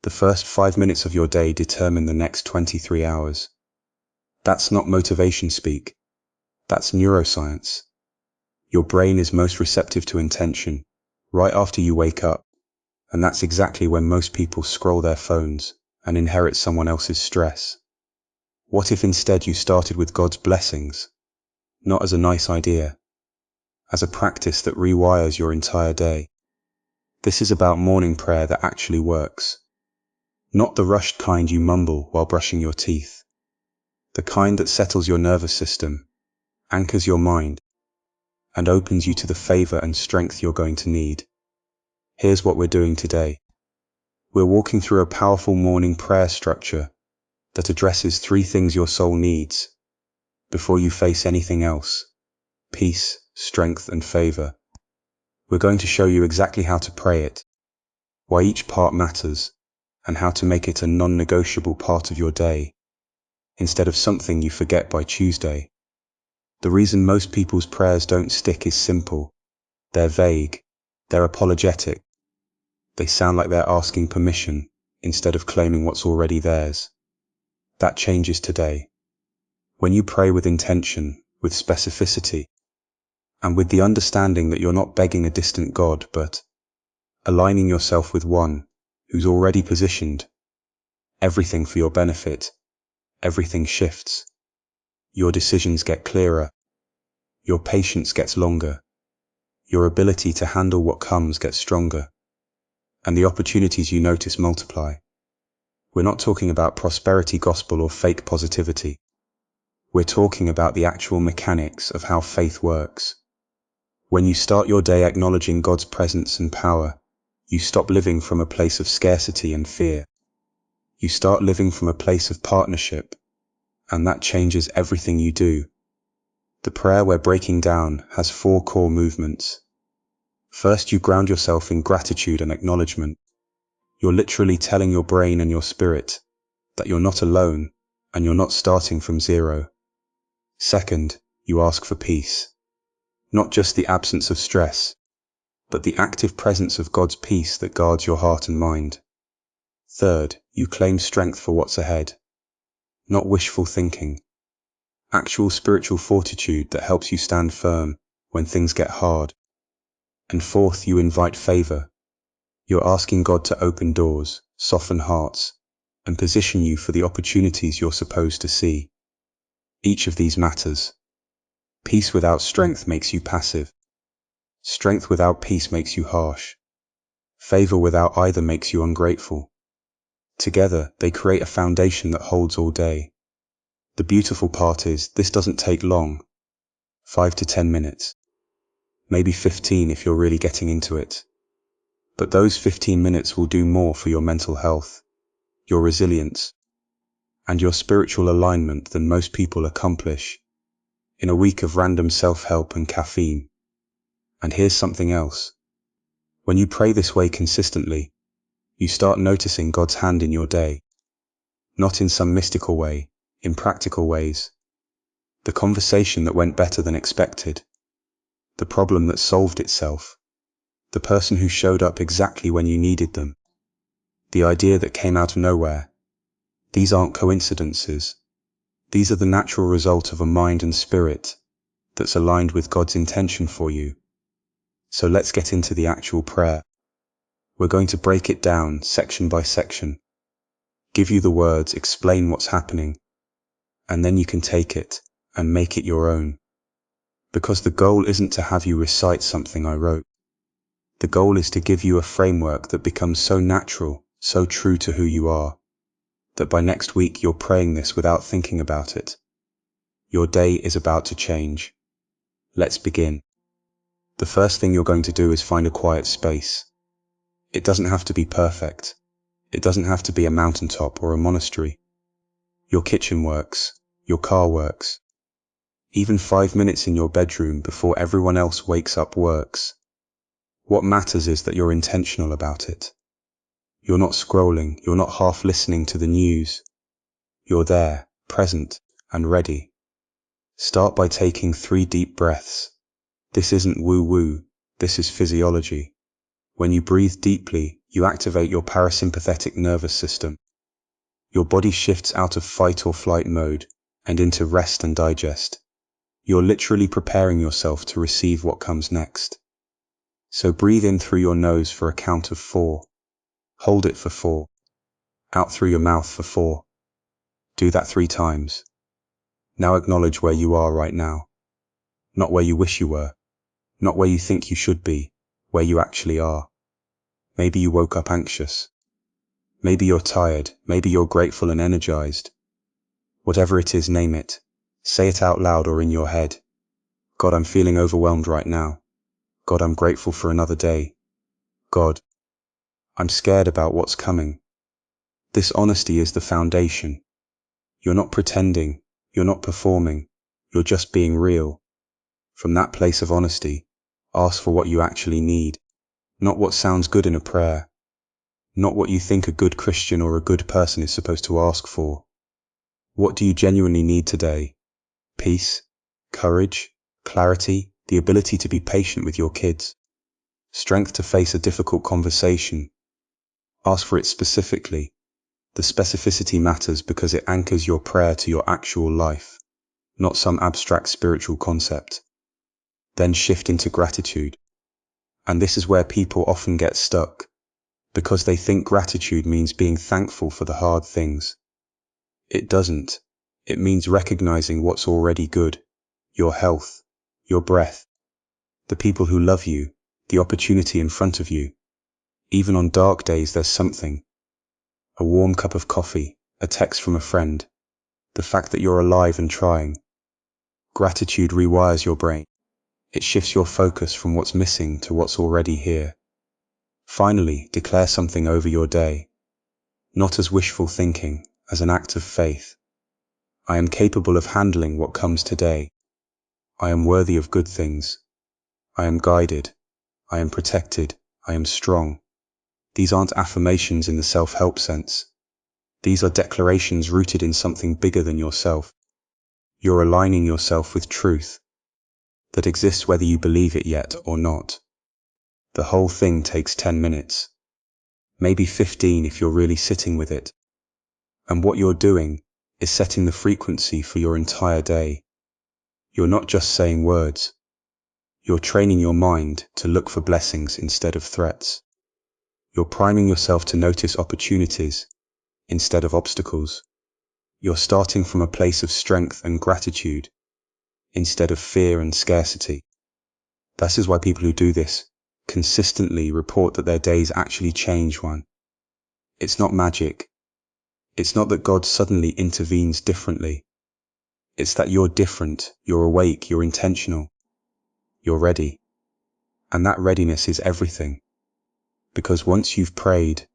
The first 5 minutes of your day determine the next 23 hours. That's not motivation speak. That's neuroscience. Your brain is most receptive to intention right after you wake up, and that's exactly when most people scroll their phones and inherit someone else's stress. What if instead you started with God's blessings, not as a nice idea, as a practice that rewires your entire day? This is about morning prayer that actually works. Not the rushed kind you mumble while brushing your teeth. The kind that settles your nervous system, anchors your mind, and opens you to the favor and strength you're going to need. Here's what we're doing today. We're walking through a powerful morning prayer structure that addresses 3 things your soul needs before you face anything else: peace, strength, and favor. We're going to show you exactly how to pray it, why each part matters, and how to make it a non-negotiable part of your day, instead of something you forget by Tuesday. The reason most people's prayers don't stick is simple. They're vague. They're apologetic. They sound like they're asking permission instead of claiming what's already theirs. That changes today. When you pray with intention, with specificity, and with the understanding that you're not begging a distant God, but aligning yourself with one who's already positioned everything for your benefit, everything shifts. Your decisions get clearer. Your patience gets longer. Your ability to handle what comes gets stronger. And the opportunities you notice multiply. We're not talking about prosperity gospel or fake positivity. We're talking about the actual mechanics of how faith works. When you start your day acknowledging God's presence and power, you stop living from a place of scarcity and fear. You start living from a place of partnership, and that changes everything you do. The prayer we're breaking down has 4 core movements. First, you ground yourself in gratitude and acknowledgement. You're literally telling your brain and your spirit that you're not alone and you're not starting from zero. Second, you ask for peace. Not just the absence of stress, but the active presence of God's peace that guards your heart and mind. Third, you claim strength for what's ahead. Not wishful thinking. Actual spiritual fortitude that helps you stand firm when things get hard. And fourth, you invite favor. You're asking God to open doors, soften hearts, and position you for the opportunities you're supposed to see. Each of these matters. Peace without strength makes you passive. Strength without peace makes you harsh. Favor without either makes you ungrateful. Together, they create a foundation that holds all day. The beautiful part is, this doesn't take long. 5 to 10 minutes. Maybe 15 if you're really getting into it. But those 15 minutes will do more for your mental health, your resilience, and your spiritual alignment than most people accomplish in a week of random self-help and caffeine. And here's something else. When you pray this way consistently, you start noticing God's hand in your day. Not in some mystical way, in practical ways. The conversation that went better than expected. The problem that solved itself. The person who showed up exactly when you needed them. The idea that came out of nowhere. These aren't coincidences. These are the natural result of a mind and spirit that's aligned with God's intention for you. So let's get into the actual prayer. We're going to break it down section by section. Give you the words, explain what's happening, and then you can take it and make it your own. Because the goal isn't to have you recite something I wrote. The goal is to give you a framework that becomes so natural, so true to who you are, that by next week you're praying this without thinking about it. Your day is about to change. Let's begin. The first thing you're going to do is find a quiet space. It doesn't have to be perfect. It doesn't have to be a mountaintop or a monastery. Your kitchen works. Your car works. Even 5 minutes in your bedroom before everyone else wakes up works. What matters is that you're intentional about it. You're not scrolling. You're not half listening to the news. You're there, present, and ready. Start by taking 3 deep breaths. This isn't woo-woo. This is physiology. When you breathe deeply, you activate your parasympathetic nervous system. Your body shifts out of fight or flight mode and into rest and digest. You're literally preparing yourself to receive what comes next. So breathe in through your nose for a count of 4. Hold it for 4. Out through your mouth for 4. Do that 3 times. Now acknowledge where you are right now. Not where you wish you were. Not where you think you should be. Where you actually are. Maybe you woke up anxious. Maybe you're tired. Maybe you're grateful and energized. Whatever it is, name it. Say it out loud or in your head. God, I'm feeling overwhelmed right now. God, I'm grateful for another day. God, I'm scared about what's coming. This honesty is the foundation. You're not pretending. You're not performing. You're just being real. From that place of honesty, ask for what you actually need. Not what sounds good in a prayer. Not what you think a good Christian or a good person is supposed to ask for. What do you genuinely need today? Peace, courage, clarity, the ability to be patient with your kids, strength to face a difficult conversation. Ask for it specifically. The specificity matters because it anchors your prayer to your actual life, not some abstract spiritual concept. Then shift into gratitude. And this is where people often get stuck, because they think gratitude means being thankful for the hard things. It doesn't. It means recognizing what's already good, your health, your breath, the people who love you, the opportunity in front of you. Even on dark days, there's something. A warm cup of coffee, a text from a friend, the fact that you're alive and trying. Gratitude rewires your brain. It shifts your focus from what's missing to what's already here. Finally, declare something over your day. Not as wishful thinking, as an act of faith. I am capable of handling what comes today. I am worthy of good things. I am guided. I am protected. I am strong. These aren't affirmations in the self-help sense. These are declarations rooted in something bigger than yourself. You're aligning yourself with truth that exists whether you believe it yet or not. The whole thing takes 10 minutes. Maybe 15 if you're really sitting with it. And what you're doing is setting the frequency for your entire day. You're not just saying words. You're training your mind to look for blessings instead of threats. You're priming yourself to notice opportunities instead of obstacles. You're starting from a place of strength and gratitude instead of fear and scarcity. That is why people who do this consistently report that their days actually change one. It's not magic. It's not that God suddenly intervenes differently. It's that you're different, you're awake, you're intentional, you're ready. And that readiness is everything. Because once you've prayed,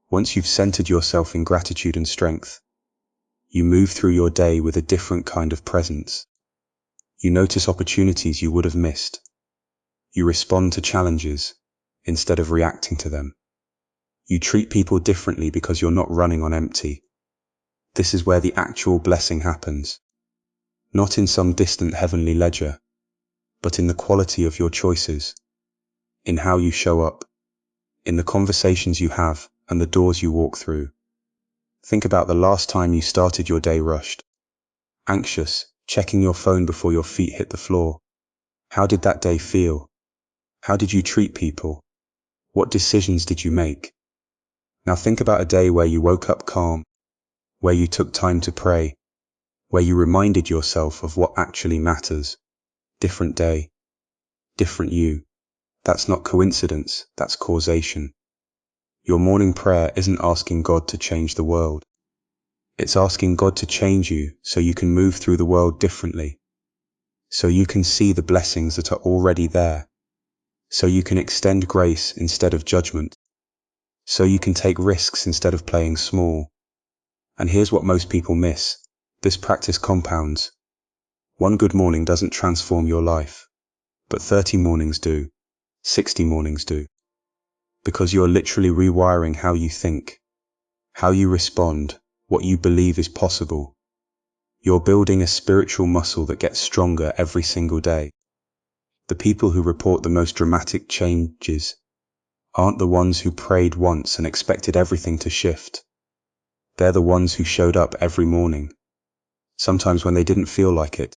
once you've centered yourself in gratitude and strength, you move through your day with a different kind of presence. You notice opportunities you would have missed. You respond to challenges instead of reacting to them. You treat people differently because you're not running on empty. This is where the actual blessing happens. Not in some distant heavenly ledger, but in the quality of your choices, in how you show up, in the conversations you have and the doors you walk through. Think about the last time you started your day rushed, anxious, checking your phone before your feet hit the floor. How did that day feel? How did you treat people? What decisions did you make? Now think about a day where you woke up calm, where you took time to pray, where you reminded yourself of what actually matters. Different day, different you. That's not coincidence, that's causation. Your morning prayer isn't asking God to change the world. It's asking God to change you so you can move through the world differently, so you can see the blessings that are already there, so you can extend grace instead of judgment, so you can take risks instead of playing small. And here's what most people miss. This practice compounds. One good morning doesn't transform your life, but 30 mornings do, 60 mornings do, because you're literally rewiring how you think, how you respond, what you believe is possible. You're building a spiritual muscle that gets stronger every single day. The people who report the most dramatic changes aren't the ones who prayed once and expected everything to shift. They're the ones who showed up every morning, sometimes when they didn't feel like it,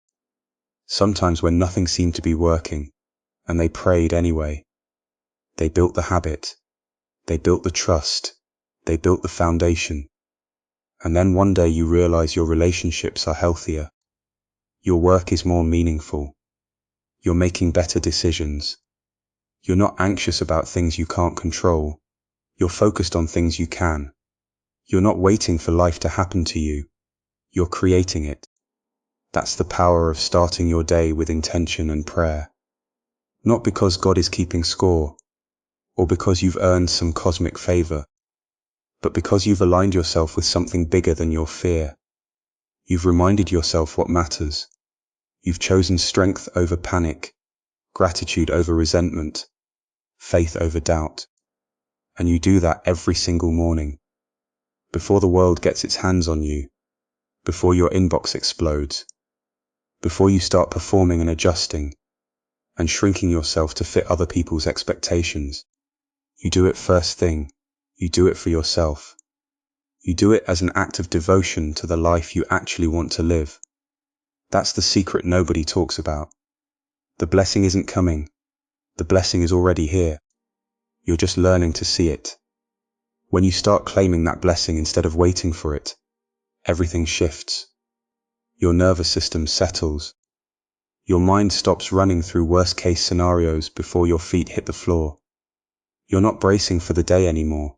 sometimes when nothing seemed to be working, and they prayed anyway. They built the habit, they built the trust, they built the foundation. And then one day you realize your relationships are healthier, your work is more meaningful, you're making better decisions, you're not anxious about things you can't control, you're focused on things you can. You're not waiting for life to happen to you, you're creating it. That's the power of starting your day with intention and prayer. Not because God is keeping score, or because you've earned some cosmic favor, but because you've aligned yourself with something bigger than your fear. You've reminded yourself what matters. You've chosen strength over panic, gratitude over resentment, faith over doubt. And you do that every single morning. Before the world gets its hands on you, before your inbox explodes, before you start performing and adjusting, and shrinking yourself to fit other people's expectations. You do it first thing. You do it for yourself. You do it as an act of devotion to the life you actually want to live. That's the secret nobody talks about. The blessing isn't coming. The blessing is already here. You're just learning to see it. When you start claiming that blessing instead of waiting for it, everything shifts. Your nervous system settles. Your mind stops running through worst-case scenarios before your feet hit the floor. You're not bracing for the day anymore.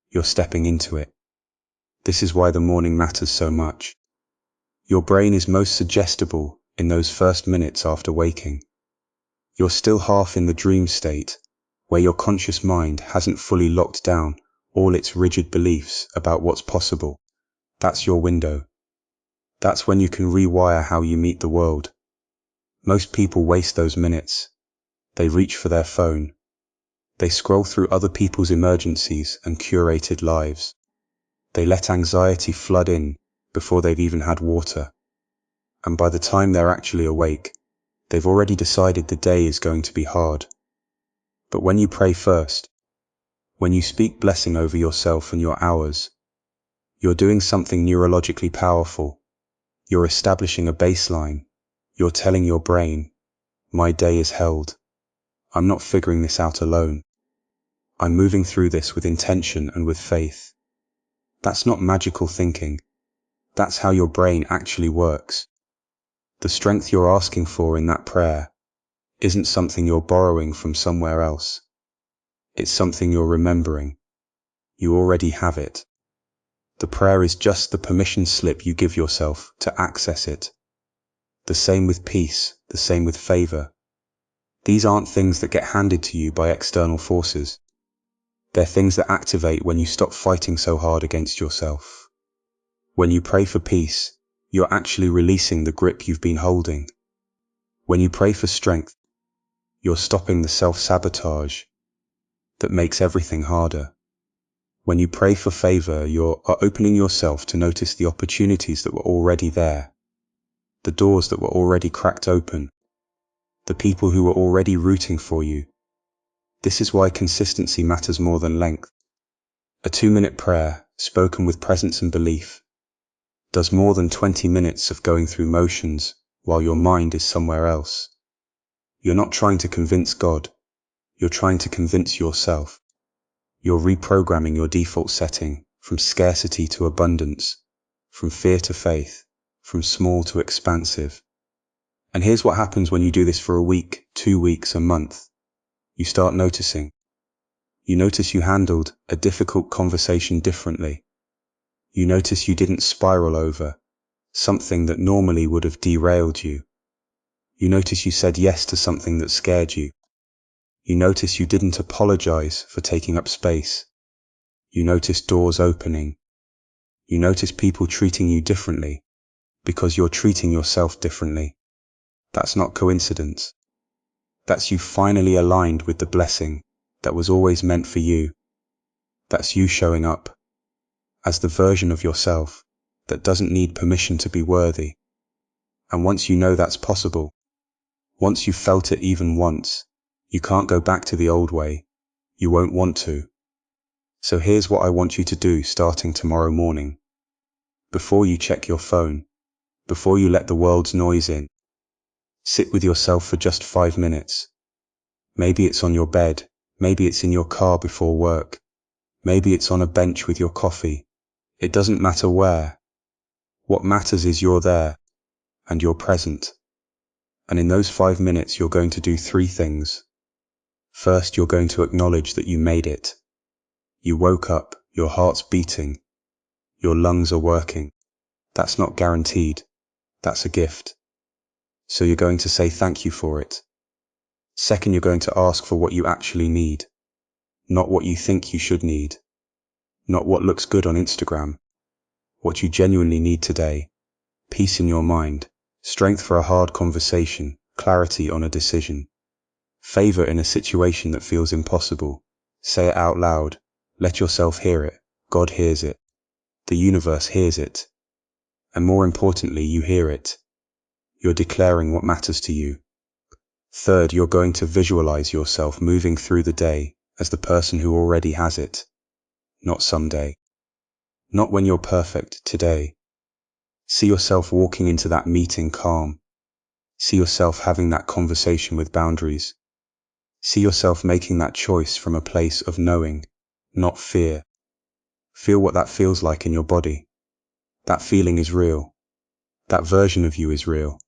You're stepping into it. This is why the morning matters so much. Your brain is most suggestible in those first minutes after waking. You're still half in the dream state, where your conscious mind hasn't fully locked down all its rigid beliefs about what's possible. That's your window. That's when you can rewire how you meet the world. Most people waste those minutes. They reach for their phone. They scroll through other people's emergencies and curated lives. They let anxiety flood in before they've even had water. And by the time they're actually awake, they've already decided the day is going to be hard. But when you pray first, when you speak blessing over yourself and your hours, you're doing something neurologically powerful. You're establishing a baseline. You're telling your brain, my day is held. I'm not figuring this out alone. I'm moving through this with intention and with faith. That's not magical thinking. That's how your brain actually works. The strength you're asking for in that prayer isn't something you're borrowing from somewhere else. It's something you're remembering. You already have it. The prayer is just the permission slip you give yourself to access it. The same with peace, the same with favor. These aren't things that get handed to you by external forces. They're things that activate when you stop fighting so hard against yourself. When you pray for peace, you're actually releasing the grip you've been holding. When you pray for strength, you're stopping the self-sabotage that makes everything harder. When you pray for favor, you're opening yourself to notice the opportunities that were already there, the doors that were already cracked open, the people who were already rooting for you. This is why consistency matters more than length. A 2-minute prayer, spoken with presence and belief, does more than 20 minutes of going through motions while your mind is somewhere else. You're not trying to convince God, you're trying to convince yourself. You're reprogramming your default setting from scarcity to abundance, from fear to faith, from small to expansive. And here's what happens when you do this for a week, 2 weeks, a month. You start noticing. You notice you handled a difficult conversation differently. You notice you didn't spiral over something that normally would have derailed you. You notice you said yes to something that scared you. You notice you didn't apologize for taking up space. You notice doors opening. You notice people treating you differently because you're treating yourself differently. That's not coincidence. That's you finally aligned with the blessing that was always meant for you. That's you showing up as the version of yourself that doesn't need permission to be worthy. And once you know that's possible, once you've felt it even once, you can't go back to the old way. You won't want to. So here's what I want you to do starting tomorrow morning. Before you check your phone, before you let the world's noise in, sit with yourself for just 5 minutes. Maybe it's on your bed, maybe it's in your car before work, maybe it's on a bench with your coffee. It doesn't matter where. What matters is you're there, and you're present. And in those 5 minutes you're going to do 3 things. First, you're going to acknowledge that you made it. You woke up, your heart's beating, your lungs are working. That's not guaranteed, that's a gift. So you're going to say thank you for it. Second, you're going to ask for what you actually need, not what you think you should need, not what looks good on Instagram, what you genuinely need today. Peace in your mind, strength for a hard conversation, clarity on a decision, favor in a situation that feels impossible. Say it out loud, let yourself hear it. God hears it. The universe hears it. And more importantly, you hear it. You're declaring what matters to you. Third, you're going to visualize yourself moving through the day as the person who already has it. Not someday. Not when you're perfect, today. See yourself walking into that meeting calm. See yourself having that conversation with boundaries. See yourself making that choice from a place of knowing, not fear. Feel what that feels like in your body. That feeling is real. That version of you is real.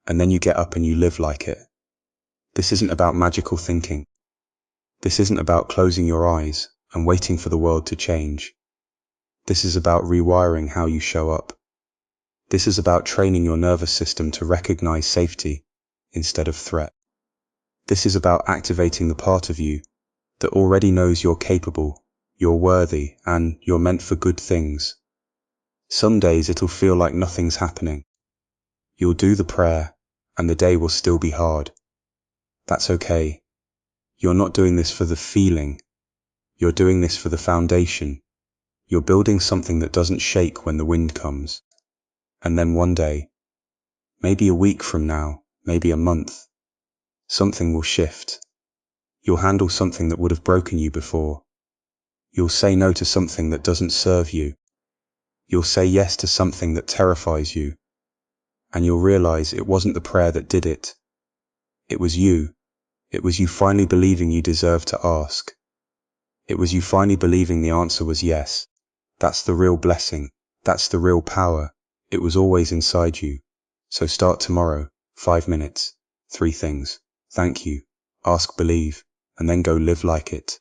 And then you get up and you live like it. This isn't about magical thinking. This isn't about closing your eyes and waiting for the world to change. This is about rewiring how you show up. This is about training your nervous system to recognize safety instead of threat. This is about activating the part of you that already knows you're capable, you're worthy, and you're meant for good things. Some days it'll feel like nothing's happening. You'll do the prayer, and the day will still be hard. That's okay. You're not doing this for the feeling. You're doing this for the foundation. You're building something that doesn't shake when the wind comes. And then one day, maybe a week from now, maybe a month, something will shift. You'll handle something that would have broken you before. You'll say no to something that doesn't serve you. You'll say yes to something that terrifies you. And you'll realize it wasn't the prayer that did it. It was you. It was you finally believing you deserved to ask. It was you finally believing the answer was yes. That's the real blessing. That's the real power. It was always inside you. So start tomorrow, 5 minutes, 3 things. Thank you. Ask, believe, and then go live like it.